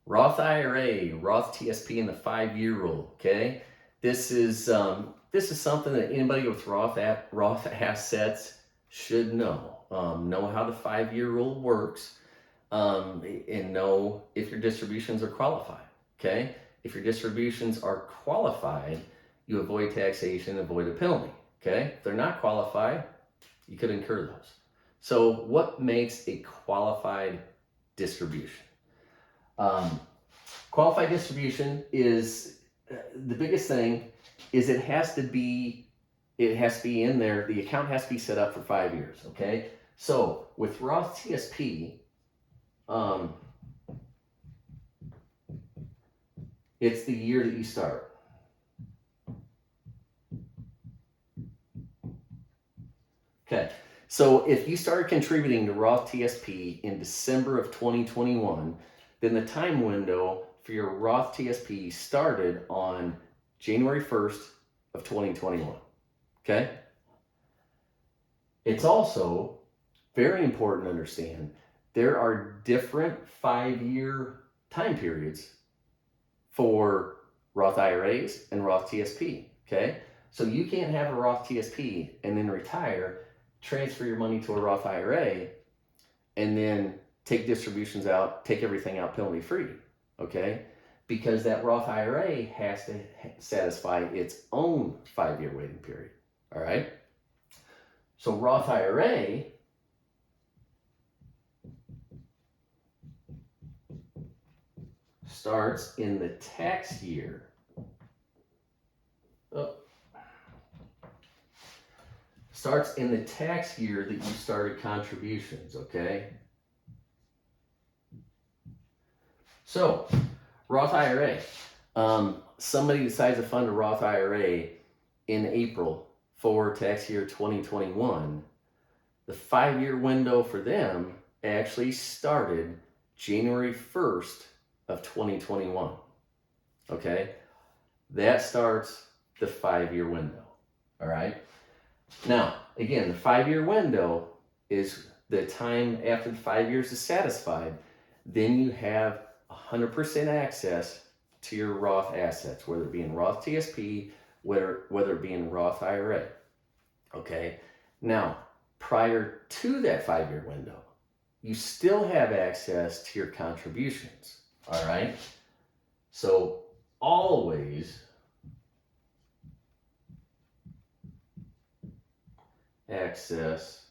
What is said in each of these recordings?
Roth IRA, Roth TSP, and the 5-year rule. Okay, this is something that anybody with Roth assets should know. Know how the 5-year rule works, and know if your distributions are qualified. Okay, if your distributions are qualified, you avoid taxation, avoid a penalty. Okay, if they're not qualified, you could incur those. So, what makes a qualified distribution? Qualified distribution is the biggest thing. Is it has to be in there. The account has to be set up for 5 years. Okay, so with Roth TSP, it's the year that you start. Okay, so if you started contributing to Roth TSP in December of 2021, then the time window for your Roth TSP started on January 1st of 2021. Okay? It's also very important to understand there are different 5-year time periods for Roth IRAs and Roth TSP. Okay? So you can't have a Roth TSP and then retire, transfer your money to a Roth IRA, and then take distributions out, take everything out penalty free. Okay? Because that Roth IRA has to satisfy its own 5-year waiting period. All right? So Roth IRA starts in the tax year. Starts in the tax year that you started contributions, okay? So, Roth IRA. Somebody decides to fund a Roth IRA in April for tax year 2021. The 5-year window for them actually started January 1st of 2021. Okay? That starts the 5-year window. All right? Now, again, the 5-year window is the time after the 5 years is satisfied, then you have 100% access to your Roth assets, whether it be in Roth TSP, whether it be in Roth IRA. Okay? Now, prior to that 5-year window, you still have access to your contributions. All right? So, always access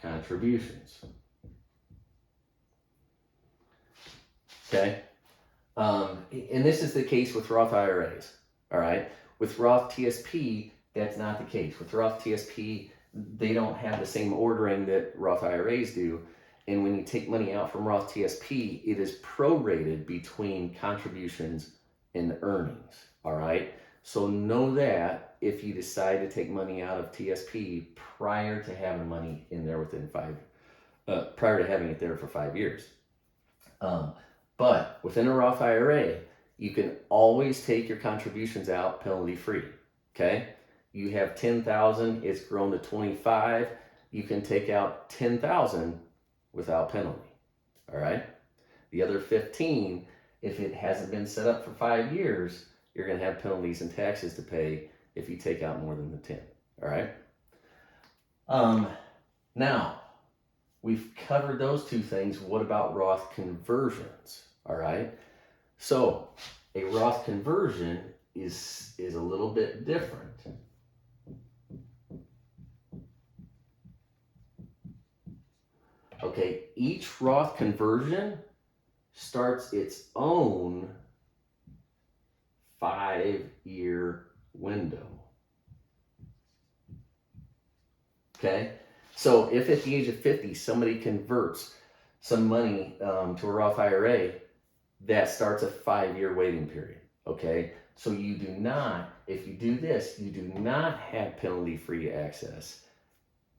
contributions. Okay? And this is the case with Roth IRAs. All right? With Roth TSP, that's not the case. With Roth TSP, they don't have the same ordering that Roth IRAs do. And when you take money out from Roth TSP, it is prorated between contributions and earnings. All right? So know that if you decide to take money out of TSP prior to having money in there prior to having it there for 5 years. But within a Roth IRA, you can always take your contributions out penalty free. Okay? You have 10,000, it's grown to 25, you can take out 10,000 without penalty. All right? The other 15, if it hasn't been set up for 5 years, you're going to have penalties and taxes to pay if you take out more than the 10. All right? Now, we've covered those two things. What about Roth conversions? All right? So, a Roth conversion is a little bit different. Okay, each Roth conversion starts its own 5-year window. Okay, so if at the age of 50 somebody converts some money to a Roth IRA, that starts a 5-year waiting period. Okay, so you do not, if you do this, you do not have penalty-free access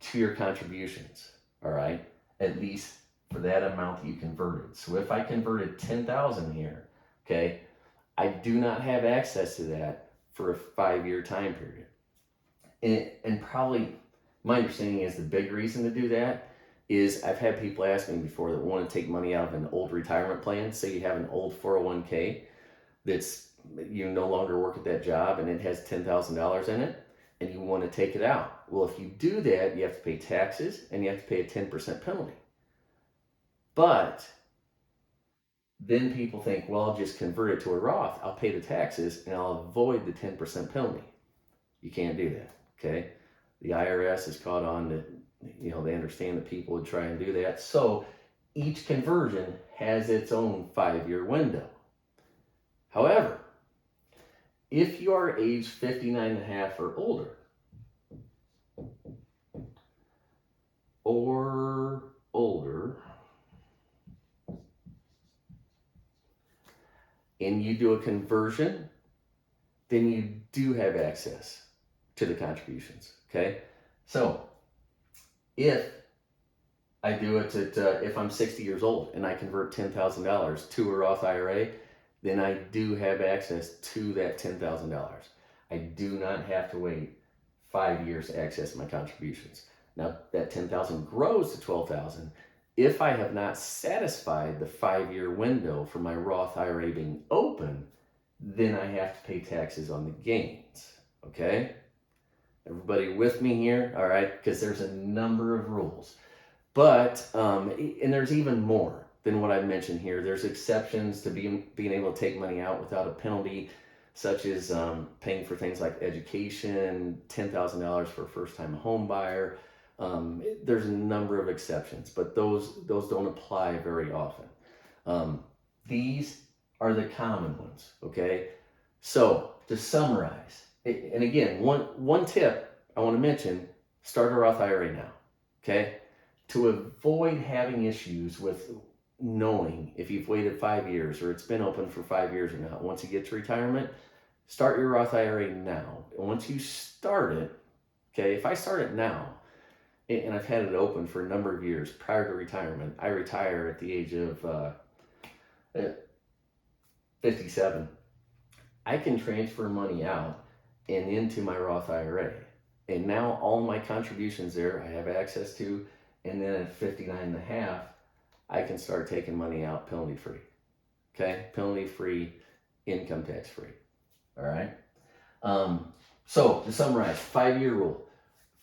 to your contributions. All right, at least for that amount that you converted. So if I converted 10,000 here, okay, I do not have access to that for a 5-year time period. And probably my understanding is the big reason to do that is I've had people ask me before that want to take money out of an old retirement plan. Say you have an old 401k that's, you no longer work at that job and it has $10,000 in it, and you want to take it out. Well, if you do that, you have to pay taxes and you have to pay a 10% penalty. But then people think, well, I'll just convert it to a Roth. I'll pay the taxes and I'll avoid the 10% penalty. You can't do that, okay? The IRS is caught on to, they understand that people would try and do that. So each conversion has its own 5-year window. However, if you are age 59 and a half or older, and you do a conversion, then you do have access to the contributions, okay? So if I do it if I'm 60 years old and I convert $10,000 to a Roth IRA, then I do have access to that $10,000. I do not have to wait 5 years to access my contributions. Now that 10,000 grows to 12,000 if I have not satisfied the 5-year window for my Roth IRA being open. Then I have to pay taxes on the gains. Okay, everybody with me here? All right, because there's a number of rules, but and there's even more than what I mentioned here. There's exceptions to being able to take money out without a penalty, such as paying for things like education, $10,000 for a first-time home buyer. There's a number of exceptions, but those don't apply very often. These are the common ones, okay? So to summarize, and again, one tip I want to mention, start a Roth IRA now, okay? To avoid having issues with knowing if you've waited 5 years or it's been open for 5 years or not. Once you get to retirement, start your Roth IRA now. And once you start it, okay, if I start it now, and I've had it open for a number of years prior to retirement, I retire at the age of 57, I can transfer money out and into my Roth IRA. And now all my contributions there I have access to, and then at 59 and a half, I can start taking money out penalty free. Okay, penalty free, income tax free. All right. So to summarize, 5-year rule.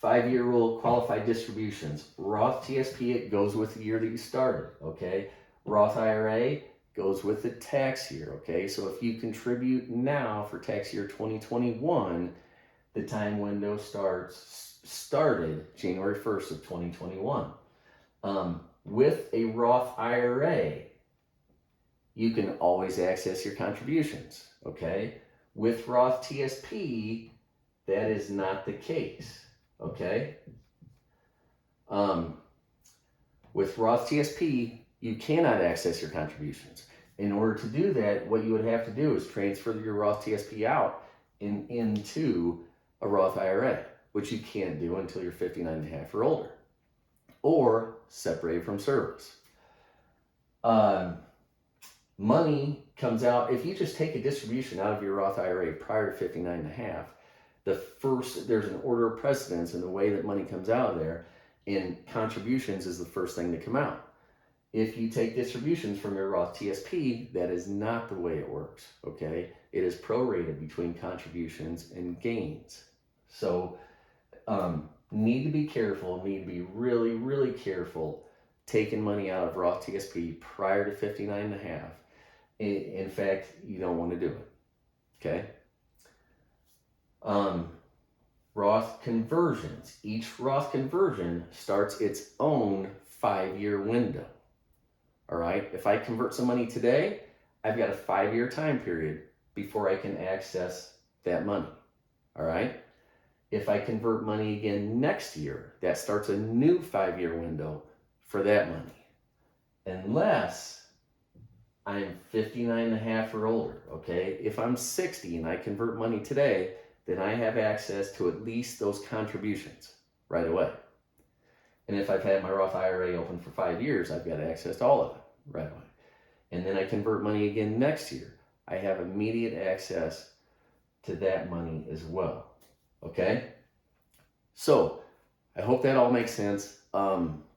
5-year rule, qualified distributions. Roth TSP, it goes with the year that you started. Okay. Roth IRA goes with the tax year. Okay. So if you contribute now for tax year 2021, the time window started January 1st of 2021. With a Roth IRA, you can always access your contributions, okay? With Roth TSP, that is not the case, okay? With Roth TSP, you cannot access your contributions. In order to do that, what you would have to do is transfer your Roth TSP out into a Roth IRA, which you can't do until you're 59 and a half or older, or separated from service. Money comes out, if you just take a distribution out of your Roth IRA prior to 59 and a half, there's an order of precedence in the way that money comes out of there, and contributions is the first thing to come out. If you take distributions from your Roth TSP, that is not the way it works, okay? It is prorated between contributions and gains. So, need to be careful, need to be really, really careful taking money out of Roth TSP prior to 59 and a half. In fact, you don't want to do it, okay? Roth conversions. Each Roth conversion starts its own 5-year window, all right? If I convert some money today, I've got a 5-year time period before I can access that money, all right? If I convert money again next year, that starts a new 5-year window for that money. Unless I'm 59 and a half or older, okay? If I'm 60 and I convert money today, then I have access to at least those contributions right away. And if I've had my Roth IRA open for 5 years, I've got access to all of it right away. And then I convert money again next year, I have immediate access to that money as well. Okay? So, I hope that all makes sense.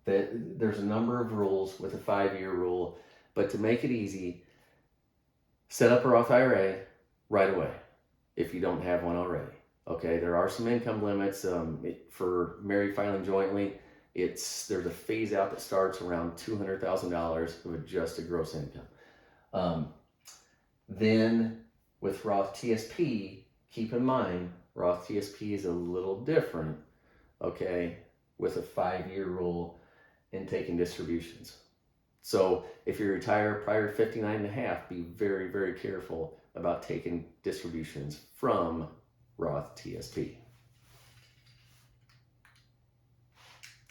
There's a number of rules with a 5-year rule, but to make it easy, set up a Roth IRA right away if you don't have one already. Okay, there are some income limits for married filing jointly. There's a phase out that starts around $200,000 of adjusted gross income. Then with Roth TSP, keep in mind Roth TSP is a little different. Okay, with a 5-year rule and taking distributions. So if you retire prior to 59 and a half, be very, very careful about taking distributions from Roth TSP.